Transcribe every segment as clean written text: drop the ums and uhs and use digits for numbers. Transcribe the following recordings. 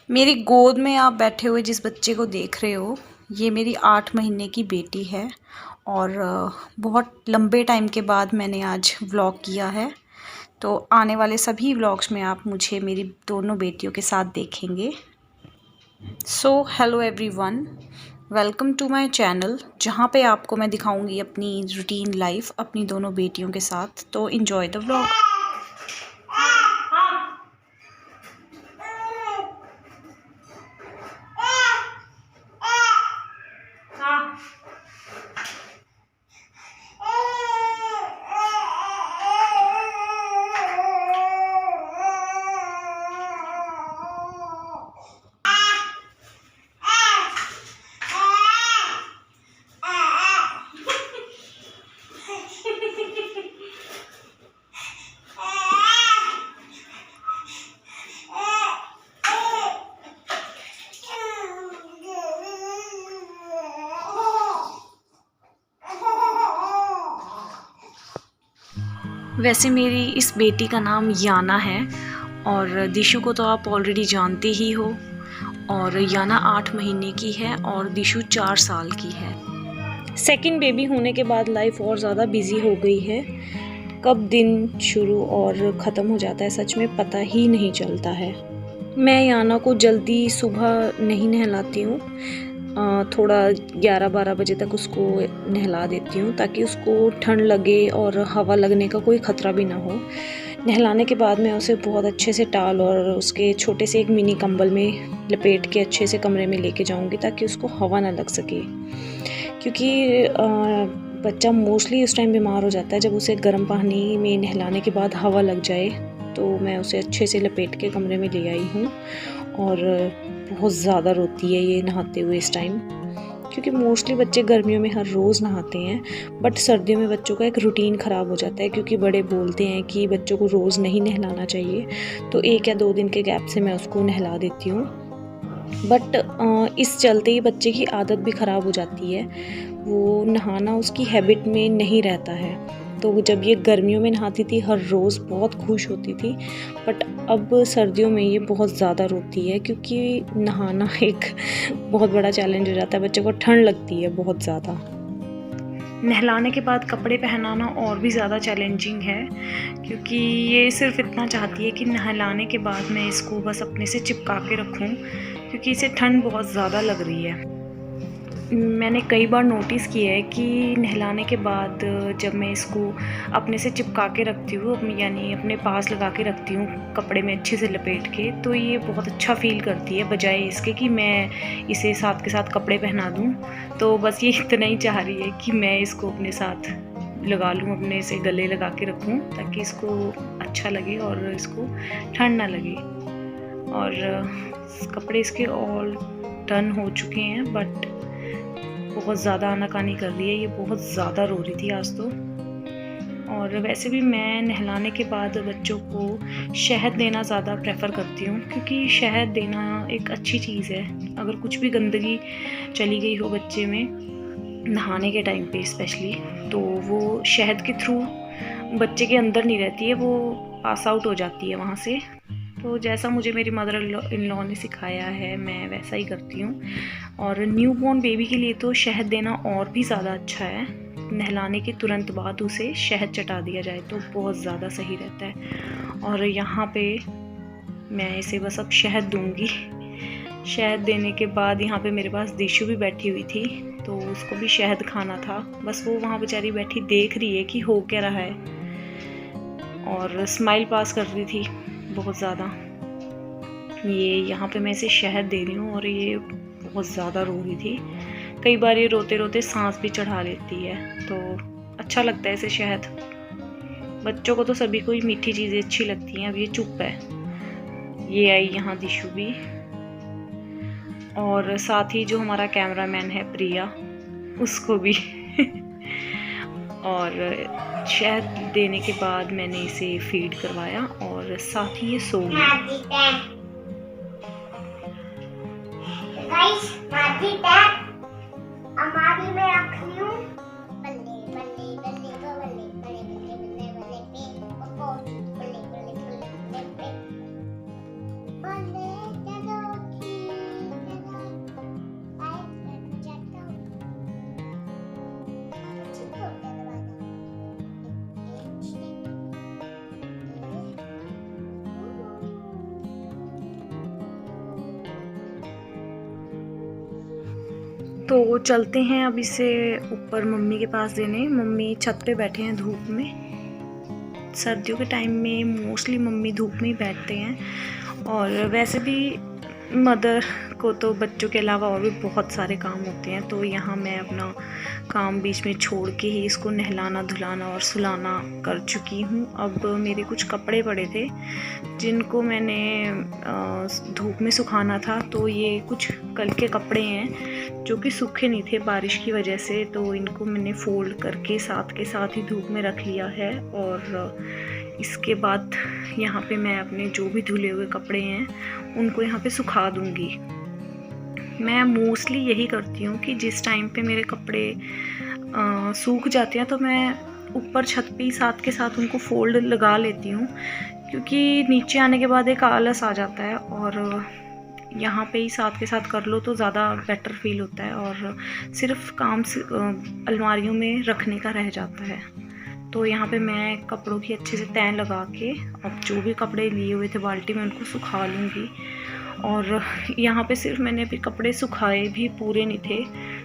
मेरी गोद में आप बैठे हुए जिस बच्चे को देख रहे हो, ये मेरी 8 महीने की बेटी है और बहुत लंबे टाइम के बाद मैंने आज व्लॉग किया है। तो आने वाले सभी व्लॉग्स में आप मुझे मेरी दोनों बेटियों के साथ देखेंगे। So hello everyone, welcome to my channel, जहाँ पे आपको मैं दिखाऊंगी अपनी रूटीन लाइफ अपनी दोनों बेटियों के साथ। तो एंजॉय द व्लॉग। वैसे मेरी इस बेटी का नाम याना है और दिशु को तो आप ऑलरेडी जानते ही हो। और याना 8 महीने की है और दिशु 4 साल की है। सेकंड बेबी होने के बाद लाइफ और ज़्यादा बिजी हो गई है। कब दिन शुरू और ख़त्म हो जाता है सच में पता ही नहीं चलता है। मैं याना को जल्दी सुबह नहीं नहलाती हूँ, थोड़ा 11-12 बजे तक उसको नहला देती हूँ ताकि उसको ठंड लगे और हवा लगने का कोई ख़तरा भी ना हो। नहलाने के बाद मैं उसे बहुत अच्छे से टाल और उसके छोटे से एक मिनी कंबल में लपेट के अच्छे से कमरे में लेके जाऊँगी ताकि उसको हवा ना लग सके, क्योंकि बच्चा मोस्टली उस टाइम बीमार हो जाता है जब उसे गर्म पानी में नहलाने के बाद हवा लग जाए। तो मैं उसे अच्छे से लपेट के कमरे में ले आई हूँ और बहुत ज़्यादा रोती है ये नहाते हुए इस टाइम, क्योंकि मोस्टली बच्चे गर्मियों में हर रोज़ नहाते हैं बट सर्दियों में बच्चों का एक रूटीन ख़राब हो जाता है, क्योंकि बड़े बोलते हैं कि बच्चों को रोज़ नहीं नहलाना चाहिए। तो 1 या 2 दिन के गैप से मैं उसको नहला देती हूँ। बट इस चलते ही बच्चे की आदत भी ख़राब हो जाती है, वो नहाना उसकी हैबिट में नहीं रहता है। तो जब ये गर्मियों में नहाती थी हर रोज़ बहुत खुश होती थी, बट अब सर्दियों में ये बहुत ज़्यादा रोती है, क्योंकि नहाना एक बहुत बड़ा चैलेंज हो जाता है, बच्चे को ठंड लगती है बहुत ज़्यादा। नहलाने के बाद कपड़े पहनाना और भी ज़्यादा चैलेंजिंग है, क्योंकि ये सिर्फ इतना चाहती है कि नहलाने के बाद मैं इसको बस अपने से चिपका के रखूं, क्योंकि इसे ठंड बहुत ज़्यादा लग रही है। मैंने कई बार नोटिस किया है कि नहलाने के बाद जब मैं इसको अपने से चिपका के रखती हूँ, यानी अपने पास लगा के रखती हूँ कपड़े में अच्छे से लपेट के, तो ये बहुत अच्छा फ़ील करती है, बजाय इसके कि मैं इसे साथ के साथ कपड़े पहना दूँ। तो बस ये इतना ही चाह रही है कि मैं इसको अपने साथ लगा लूँ, अपने से गले लगा के रखूँ ताकि इसको अच्छा लगे और इसको ठंड ना लगे। और कपड़े इसके ऑल डन हो चुके हैं, बट बहुत ज़्यादा आनाकानी कर रही है, ये बहुत ज़्यादा रो रही थी आज तो। और वैसे भी मैं नहलाने के बाद बच्चों को शहद देना ज़्यादा प्रेफर करती हूँ, क्योंकि शहद देना एक अच्छी चीज़ है। अगर कुछ भी गंदगी चली गई हो बच्चे में नहाने के टाइम पे स्पेशली, तो वो शहद के थ्रू बच्चे के अंदर नहीं रहती है, वो पास आउट हो जाती है वहाँ से। तो जैसा मुझे मेरी मदर इन लॉ ने सिखाया है मैं वैसा ही करती हूँ। और न्यू बॉर्न बेबी के लिए तो शहद देना और भी ज़्यादा अच्छा है। नहलाने के तुरंत बाद उसे शहद चटा दिया जाए तो बहुत ज़्यादा सही रहता है। और यहाँ पे मैं इसे बस अब शहद दूँगी। शहद देने के बाद यहाँ पे मेरे पास दिशु भी बैठी हुई थी, तो उसको भी शहद खाना था। बस वो वहाँ बेचारी बैठी देख रही है कि हो क्या रहा है, और स्माइल पास कर रही थी बहुत ज़्यादा। ये यहाँ पे मैं इसे शहद दे रही हूँ और ये बहुत ज़्यादा रो रही थी। कई बार ये रोते रोते सांस भी चढ़ा लेती है, तो अच्छा लगता है इसे शहद। बच्चों को तो सभी को ही मीठी चीज़ें अच्छी लगती हैं। अब ये चुप है। ये आई यहाँ दिशु भी, और साथ ही जो हमारा कैमरामैन है प्रिया, उसको भी और शहद देने के बाद मैंने इसे फीड करवाया और साथ ही ये सो गई। तो चलते हैं अब इसे ऊपर मम्मी के पास देने। मम्मी छत पे बैठे हैं धूप में। सर्दियों के टाइम में मोस्टली मम्मी धूप में ही बैठते हैं, और वैसे भी मदर को तो बच्चों के अलावा और भी बहुत सारे काम होते हैं। तो यहाँ मैं अपना काम बीच में छोड़ के ही इसको नहलाना धुलाना और सुलाना कर चुकी हूँ। अब मेरे कुछ कपड़े पड़े थे जिनको मैंने धूप में सुखाना था। तो ये कुछ कल के कपड़े हैं जो कि सूखे नहीं थे बारिश की वजह से, तो इनको मैंने फोल्ड करके साथ के साथ ही धूप में रख लिया है। और इसके बाद यहाँ पे मैं अपने जो भी धुले हुए कपड़े हैं उनको यहाँ पे सुखा दूँगी। मैं मोस्टली यही करती हूँ कि जिस टाइम पे मेरे कपड़े सूख जाते हैं तो मैं ऊपर छत पे ही साथ के साथ उनको फोल्ड लगा लेती हूँ, क्योंकि नीचे आने के बाद एक आलस आ जाता है, और यहाँ पे ही साथ के साथ कर लो तो ज़्यादा बेटर फील होता है, और सिर्फ काम अलमारियों में रखने का रह जाता है। तो यहाँ पे मैं कपड़ों की अच्छे से तह लगा के अब जो भी कपड़े लिए हुए थे बाल्टी में उनको सुखा लूँगी। और यहाँ पे सिर्फ मैंने अभी कपड़े सुखाए भी पूरे नहीं थे,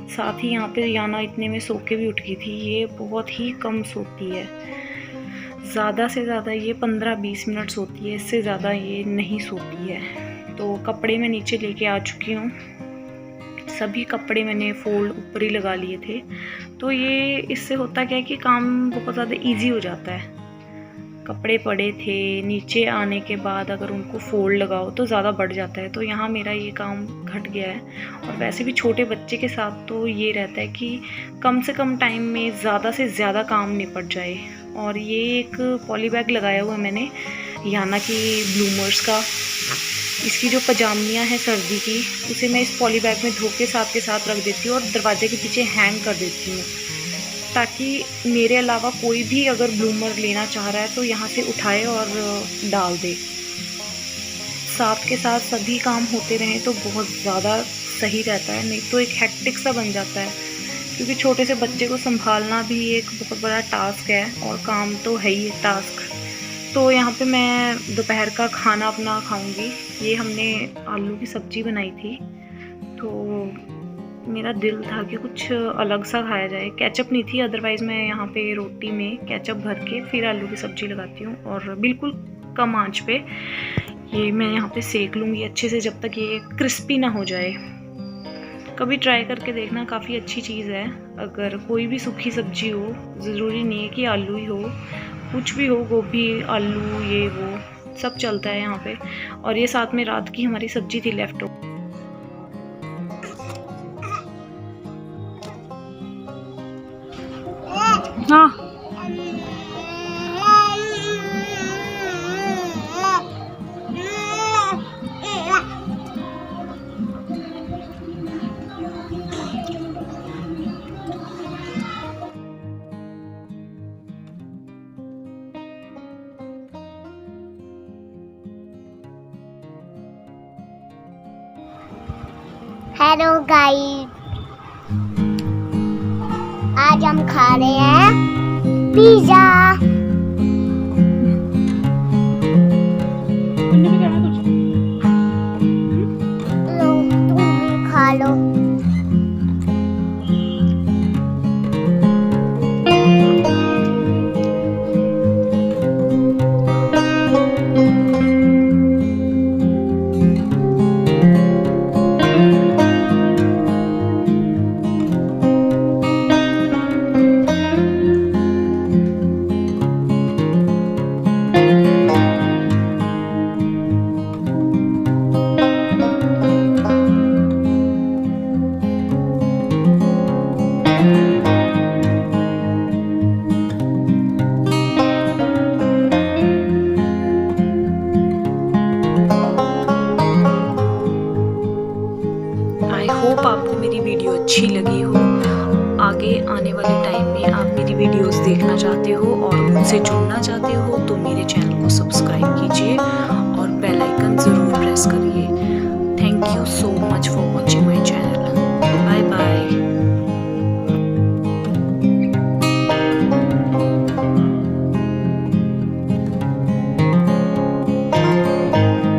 साथ ही यहाँ पे याना इतने में सो के भी उठ गई थी। ये बहुत ही कम सोती है, ज़्यादा से ज़्यादा ये 15-20 मिनट सोती है, इससे ज़्यादा ये नहीं सोती है। तो कपड़े मैं नीचे लेके आ चुकी हूँ। सभी कपड़े मैंने फोल्ड ऊपर ही लगा लिए थे। तो ये इससे होता क्या है कि काम बहुत ज़्यादा इजी हो जाता है। कपड़े पड़े थे, नीचे आने के बाद अगर उनको फोल्ड लगाओ तो ज़्यादा बढ़ जाता है। तो यहाँ मेरा ये काम घट गया है। और वैसे भी छोटे बच्चे के साथ तो ये रहता है कि कम से कम टाइम में ज़्यादा से ज़्यादा काम निपट जाए। और ये एक पॉली बैग लगाया हुआ है मैंने याना की ब्लूमर्स का। इसकी जो पजामियाँ हैं सर्दी की, उसे मैं इस पॉली बैग में धो के साथ रख देती हूँ और दरवाजे के पीछे हैंग कर देती हूँ, ताकि मेरे अलावा कोई भी अगर ब्लूमर लेना चाह रहा है तो यहाँ से उठाए और डाल दे। साथ के साथ सभी काम होते रहें तो बहुत ज़्यादा सही रहता है, नहीं तो एक हेक्टिक सा बन जाता है, क्योंकि छोटे से बच्चे को संभालना भी एक बहुत बड़ा टास्क है, और काम तो है ही टास्क। तो यहाँ पे मैं दोपहर का खाना अपना खाऊंगी। ये हमने आलू की सब्ज़ी बनाई थी, तो मेरा दिल था कि कुछ अलग सा खाया जाए। केचप नहीं थी, अदरवाइज़ मैं यहाँ पे रोटी में केचप भर के फिर आलू की सब्ज़ी लगाती हूँ, और बिल्कुल कम आंच पे ये मैं यहाँ पे सेक लूँगी अच्छे से जब तक ये क्रिस्पी ना हो जाए। कभी ट्राई करके देखना, काफ़ी अच्छी चीज़ है। अगर कोई भी सूखी सब्ज़ी हो, ज़रूरी नहीं है कि आलू ही हो, कुछ भी हो, गोभी आलू ये वो सब चलता है यहाँ पे। और ये साथ में रात की हमारी सब्जी थी लेफ्ट ओवर। हाँ हेलो गाइस, आज हम खा रहे हैं पिज़्ज़ा। लो तुम भी खा लो। होप आपको मेरी वीडियो अच्छी लगी हो। आगे आने वाले टाइम में आप मेरी वीडियोस देखना चाहते हो और मुझसे जुड़ना चाहते हो तो मेरे चैनल को सब्सक्राइब कीजिए